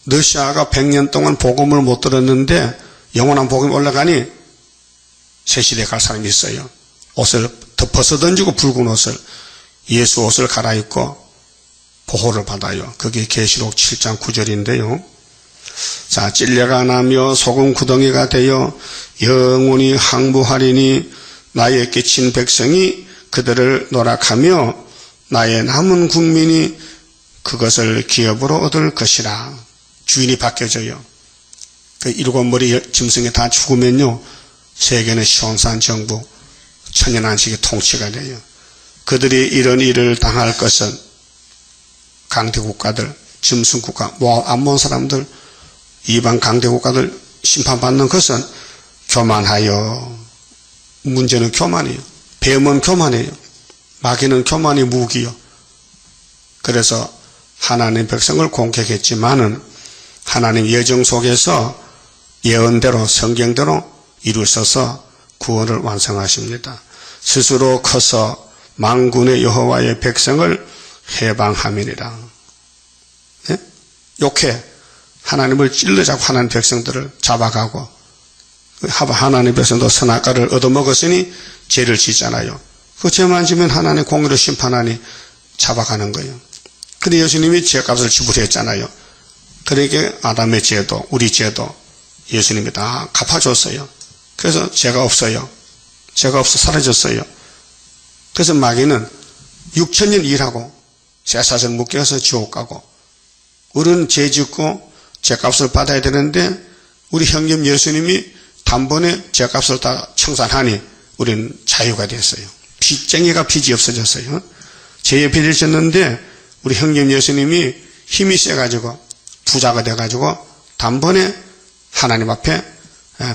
Speaker 1: 러시아가 100년 동안 복음을 못 들었는데 영원한 복음이 올라가니 새 시대에 갈 사람이 있어요. 옷을 덮어서 던지고 붉은 옷을 예수 옷을 갈아입고 보호를 받아요. 그게 계시록 7장 9절인데요. 자, 찔레가 나며 소금 구덩이가 되어 영원히 항부하리니 나의 끼친 백성이 그들을 노락하며 나의 남은 국민이 그것을 기업으로 얻을 것이라. 주인이 바뀌어져요. 그 일곱 머리 짐승이 다 죽으면요. 세계는 시온산 정부 천년안식의 통치가 돼요. 그들이 이런 일을 당할 것은 강대국가들, 짐승국가, 모압, 암몬 사람들, 이방 강대국가들 심판받는 것은 교만하여. 문제는 교만이에요. 뱀은 교만해요. 마귀는 교만이 무기요. 그래서 하나님 백성을 공격했지만은 하나님 예정 속에서 예언대로 성경대로 이루셔서 구원을 완성하십니다. 스스로 커서 만군의 여호와의 백성을 해방함이니라. 예? 욕해. 하나님을 찔러잡고 하나님 백성들을 잡아가고 하나님 백성도 선악과를 얻어먹었으니 죄를 짓잖아요. 그 죄만 지면 하나님 공의로 심판하니 잡아가는 거예요. 근데 예수님이 죄값을 지불했잖아요. 그러니까 아담의 죄도 우리 죄도 예수님이 다 갚아줬어요. 그래서 죄가 없어요. 죄가 없어 사라졌어요. 그래서 마귀는 6천년 일하고 쇠사슬 묶여서 지옥 가고 우리는 죄 짓고 죄값을 받아야 되는데 우리 형님 예수님이 단번에 죄값을 다 청산하니 우리는 자유가 됐어요. 빚쟁이가 빚이 없어졌어요. 죄에 빚을 졌는데 우리 형님 예수님이 힘이 세가지고 부자가 돼가지고 단번에 하나님 앞에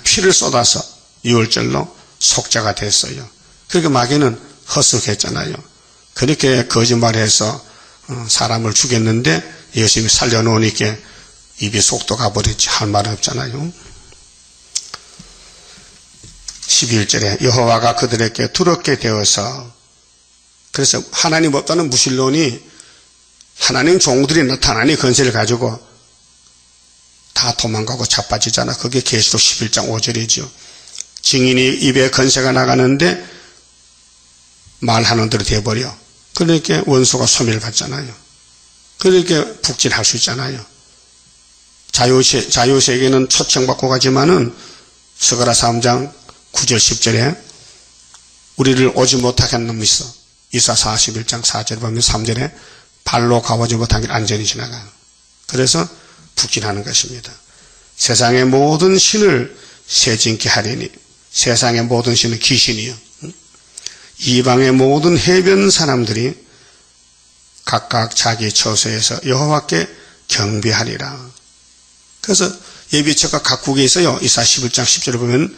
Speaker 1: 피를 쏟아서 유월절로 속죄가 됐어요. 그러니까 마귀는 헛석했잖아요. 그렇게 거짓말해서 사람을 죽였는데 예수님이 살려놓으니까 입이 속도 가버렸지. 할 말은 없잖아요. 11절에 여호와가 그들에게 두렵게 되어서 그래서 하나님 없다는 무신론이 하나님 종들이 나타나니 건세를 가지고 다 도망가고 자빠지잖아. 그게 계시록 11장 5절이죠. 증인이 입에 건세가 나가는데 말하는 대로 돼버려. 그러니까 원수가 소멸받잖아요. 그러니까 북진할 수 있잖아요. 자유세계는 초청받고 가지만은 스가랴 3장 9절 10절에 우리를 오지 못하게 한 놈이 있어. 이사 41장 4절에 보면 3절에 발로 가보지 못한 길 안전히 지나가요. 그래서 북진하는 것입니다. 세상의 모든 신을 세진케 하리니 세상의 모든 신은 귀신이요. 이방의 모든 해변 사람들이 각각 자기 처소에서 여호와께 경배하리라. 그래서 예비처가 각국에 있어요. 이사 11장 10절에 보면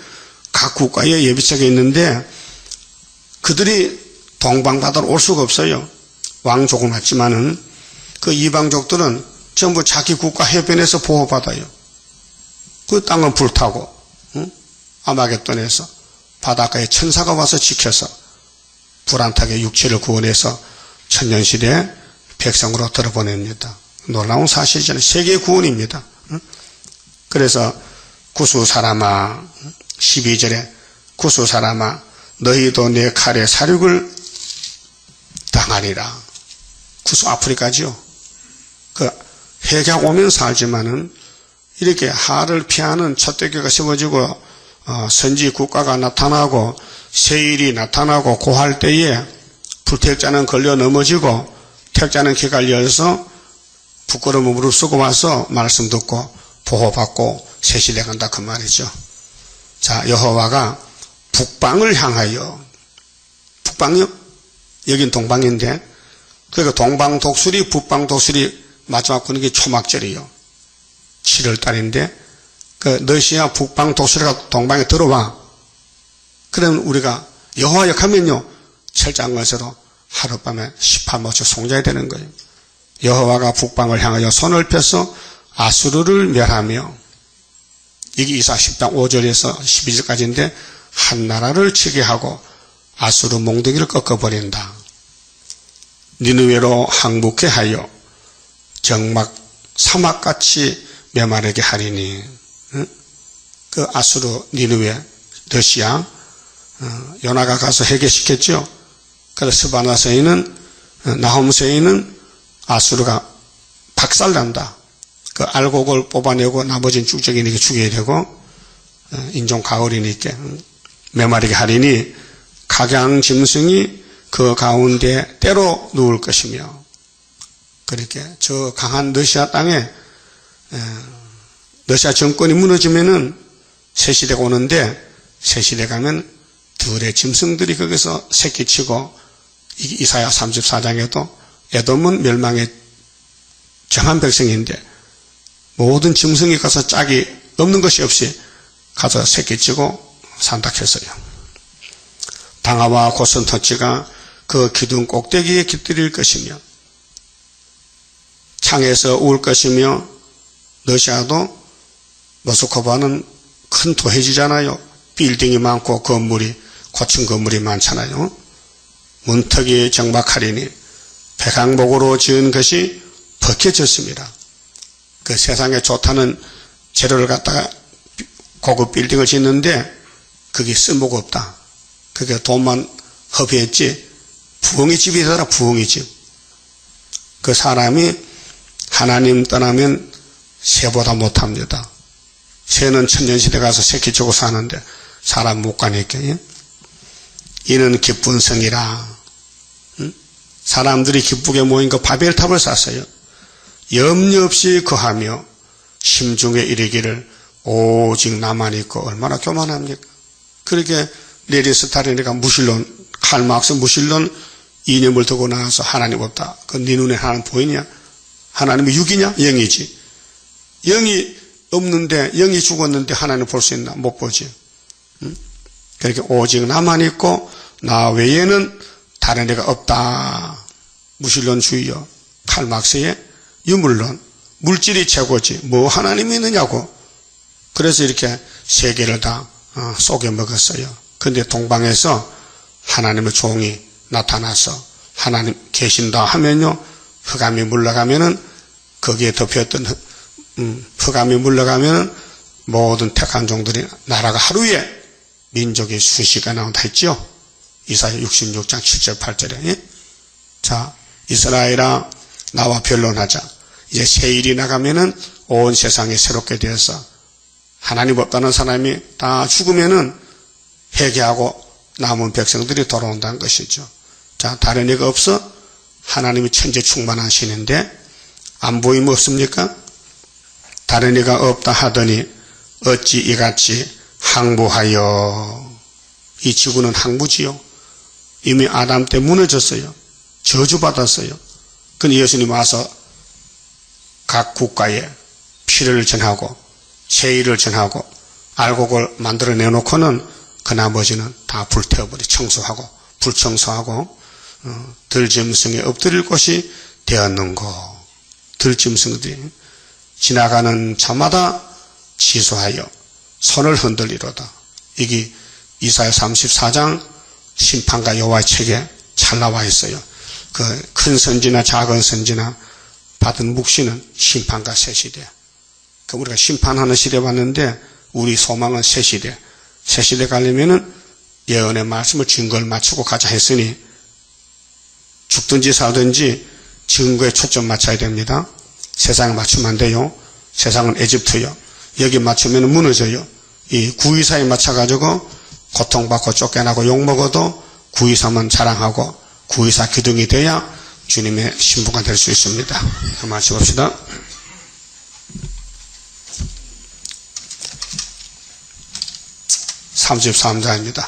Speaker 1: 각 국가에 예비처가 있는데 그들이 동방바다로 올 수가 없어요. 왕족은 왔지만은 그 이방족들은 전부 자기 국가 해변에서 보호받아요. 그 땅은 불타고 아마겟돈에서 바닷가에 천사가 와서 지켜서 불안타게 육체를 구원해서 천년시대에 백성으로 들어보냅니다. 놀라운 사실이잖아요. 세계 구원입니다. 그래서 구수 사람아 12절에 구수 사람아 너희도 내 칼에 사륙을 당하리라. 구수 아프리카지요. 그 해가 오면서 알지만은 이렇게 하를 피하는 촛대교가 세워지고 선지 국가가 나타나고 세일이 나타나고 고할 때에 불택자는 걸려 넘어지고 택자는 기가 열려서 부끄러움을 무릅쓰고 와서 말씀 듣고 보호받고 새 시대 간다 그 말이죠. 자, 여호와가 북방을 향하여, 북방이요? 여긴 동방인데 그러니까 동방 독수리 북방 독수리 마지막 구는 게 초막절이요. 7월 달인데 그 러시아 북방 독수리가 동방에 들어와. 그러면 우리가 여호와 역하면요 철저한 것으로 하룻밤에 18모씩 송자해야 되는 거예요. 여호와가 북방을 향하여 손을 펴서 아수르를 멸하며, 이게 이사 10장 5절에서 12절까지인데 한 나라를 치게 하고 아수르 몽둥이를 꺾어버린다. 니느웨로 항복케 하여 정막 사막같이 메마르게 하리니. 그 아수르 니느웨 러시아 요나가 가서 해결시켰죠. 그래서 스바나서에는 나홈서에는 아수르가 박살난다. 그 알곡을 뽑아내고 나머지는 쭉적이니까 죽여야 되고 인종 가을이니까 메마르게 하리니 각양 짐승이 그 가운데 때로 누울 것이며. 그렇게 저 강한 러시아 땅에 러시아 정권이 무너지면은 새시대가 오는데 새시대 가면 들의 짐승들이 거기서 새끼치고 이사야 34장에도 에돔은 멸망의 정한 백성인데 모든 짐승이 가서 짝이 없는 것이 없이 가서 새끼치고 산다 했어요. 당하와 고선터치가 그 기둥 꼭대기에 깃들일 것이며 창에서 울 것이며. 러시아도 모스크바는 큰 도시잖아요. 빌딩이 많고 건물이 고층 건물이 많잖아요. 문턱이 정박하리니 백항목으로 지은 것이 벗겨졌습니다. 그 세상에 좋다는 재료를 갖다가 고급 빌딩을 짓는데 그게 쓸모가 없다. 그게 돈만 허비했지. 부엉이 집이더라. 부엉이 집. 그 사람이 하나님 떠나면 새보다 못합니다. 새는 천년시대 가서 새끼 주고 사는데 사람 못 가니까. 이는 기쁜 성이라. 사람들이 기쁘게 모인 그 바벨탑을 쌌어요. 염려 없이 거하며 심중에 이르기를 오직 나만 있고. 얼마나 교만합니까? 그렇게 레리스타르니가 무신론, 칼막스 무신론 이념을 두고 나와서 하나님 없다. 그 네 눈에 하나님 보이냐? 하나님이 육이냐? 영이지. 영이 없는데, 영이 죽었는데 하나님 볼 수 있나? 못 보지. 그렇게 오직 나만 있고 나 외에는 다른 애가 없다. 무신론주의요. 칼막스의 유물론. 물질이 최고지. 뭐 하나님이 있느냐고. 그래서 이렇게 세계를 다 속여 먹었어요. 근데 동방에서 하나님의 종이 나타나서 하나님 계신다 하면요, 흑암이 물러가면은 거기에 덮였던 흑암이 물러가면은 모든 택한 종들이 나라가 하루에 민족이 수시가 나온다 했죠. 이사야 66장 7절 8절에. 예? 자, 이스라엘아 나와 변론하자. 이제 세일이 나가면은 온 세상이 새롭게 되어서 하나님 없다는 사람이 다 죽으면은 회개하고 남은 백성들이 돌아온다는 것이죠. 자, 다른 애가 없어? 하나님이 천재 충만하시는데 안 보이면 없습니까? 다른 애가 없다 하더니 어찌 이같이 항부하여. 이 지구는 항부지요. 이미 아담 때 무너졌어요. 저주받았어요. 근데 예수님 와서 각 국가에 피를 전하고 제의를 전하고 알고 그걸 만들어 내놓고는 그 나머지는 다 불태워버리 청소하고 불청소하고 들짐승에 엎드릴 곳이 되었는고. 들짐승들이 지나가는 저마다 지소하여 손을 흔들리로다. 이게 이사야 34장 심판과 여호와의 책에 잘 나와 있어요. 그 큰 선지나 작은 선지나 받은 묵시는 심판과 새 시대. 우리가 심판하는 시대 봤는데 우리 소망은 새 시대. 새 시대 가려면은 예언의 말씀을 증거를 맞추고 가자 했으니 죽든지 살든지 증거에 초점 맞춰야 됩니다. 세상에 맞추면 안 돼요. 세상은 에집트요. 여기 맞추면 무너져요. 이 924에 맞춰가지고 고통받고 쫓겨나고 욕먹어도 923은 자랑하고 924 기둥이 돼야 주님의 신부가 될 수 있습니다. 한번 마쳐봅시다. (33장입니다)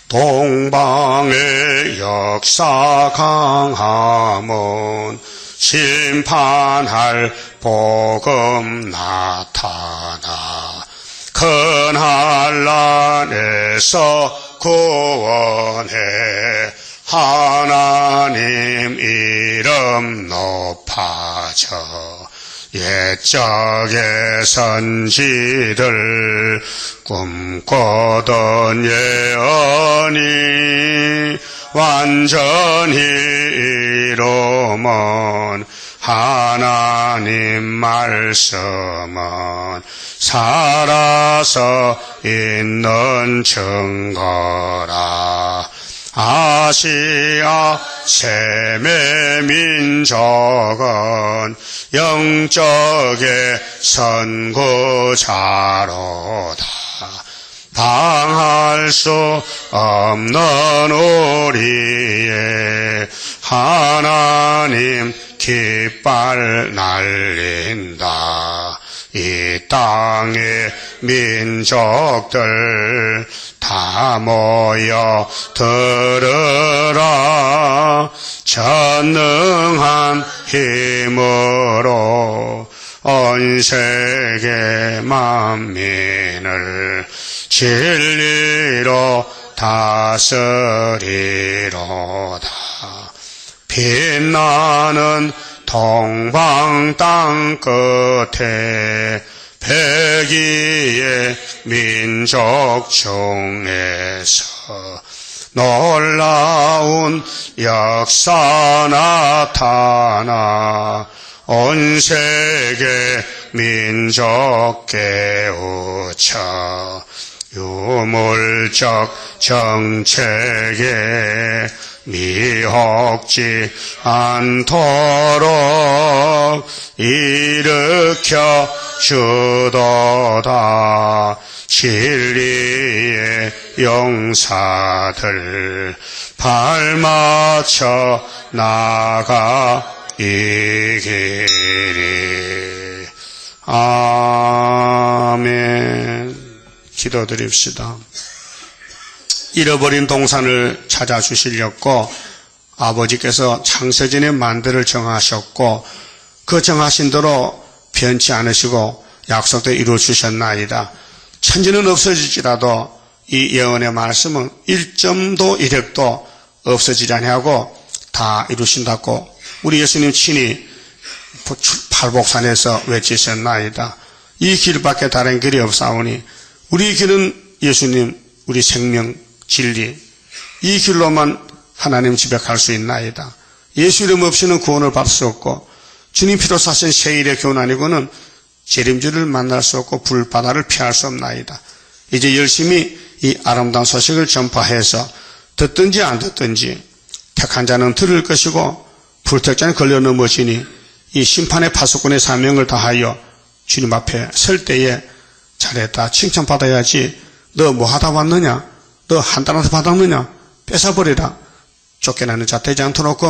Speaker 1: 동방의 역사 강함은 심판할 복음 나타나 큰 한란에서 구원해 하나님 이름 높아져 옛적의 선지들 꿈꾸던 예언이 완전히 이루면 하나님 말씀은 살아서 있는 증거라. 아시아 셈의 민족은 영적의 선구자로다. 방할 수 없는 우리의 하나님 깃발 날린다. 이 땅의 민족들 다 모여 들으라. 전능한 힘으로 온 세계 만민을 진리로 다스리로다. 빛나는 동방 땅 끝에 백이의 민족 중에서 놀라운 역사 나타나 온 세계 민족 깨우쳐 유물적 정책에 미혹지 않도록 일으켜 주도다. 진리의 용사들 발맞춰 나가 이 길이. 아멘. 기도드립시다. 잃어버린 동산을 찾아주시려고 아버지께서 창세전에 만대를 정하셨고 그 정하신 대로 변치 않으시고 약속도 이루어주셨나이다. 천지는 없어질지라도 이 예언의 말씀은 1점도 1획도 없어지지 아니하고 다 이루신다고 우리 예수님 친히 팔복산에서 외치셨나이다. 이 길밖에 다른 길이 없사오니 우리 길은 예수님, 우리 생명, 진리, 이 길로만 하나님 집에 갈 수 있나이다. 예수 이름 없이는 구원을 받을 수 없고 주님 피로 사신 세일의 교훈 아니고는 재림주를 만날 수 없고 불바다를 피할 수 없나이다. 이제 열심히 이 아름다운 소식을 전파해서 듣든지 안 듣든지 택한 자는 들을 것이고 불택자는 걸려 넘어지니 이 심판의 파수꾼의 사명을 다하여 주님 앞에 설 때에 잘했다 칭찬받아야지. 너 뭐 하다 왔느냐? 너 한 달한테 받았느냐? 뺏어버리라. 쫓겨나는 자 되지 않도록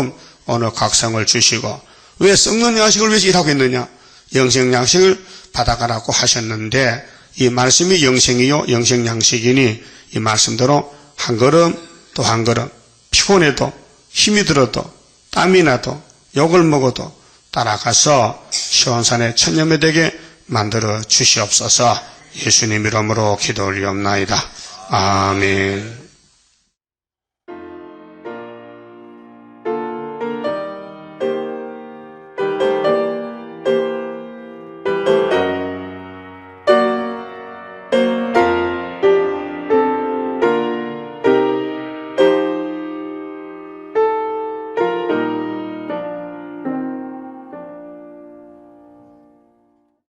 Speaker 1: 오늘 각성을 주시고 왜 썩는 양식을 위해서 일하고 있느냐? 영생 양식을 받아가라고 하셨는데 이 말씀이 영생이요 영생 양식이니 이 말씀대로 한 걸음 또 한 걸음 피곤해도 힘이 들어도 땀이 나도 욕을 먹어도 따라가서 시온산의 천녀매덕에 만들어 주시옵소서. 예수님 이름으로 기도 올리옵나이다. 아멘.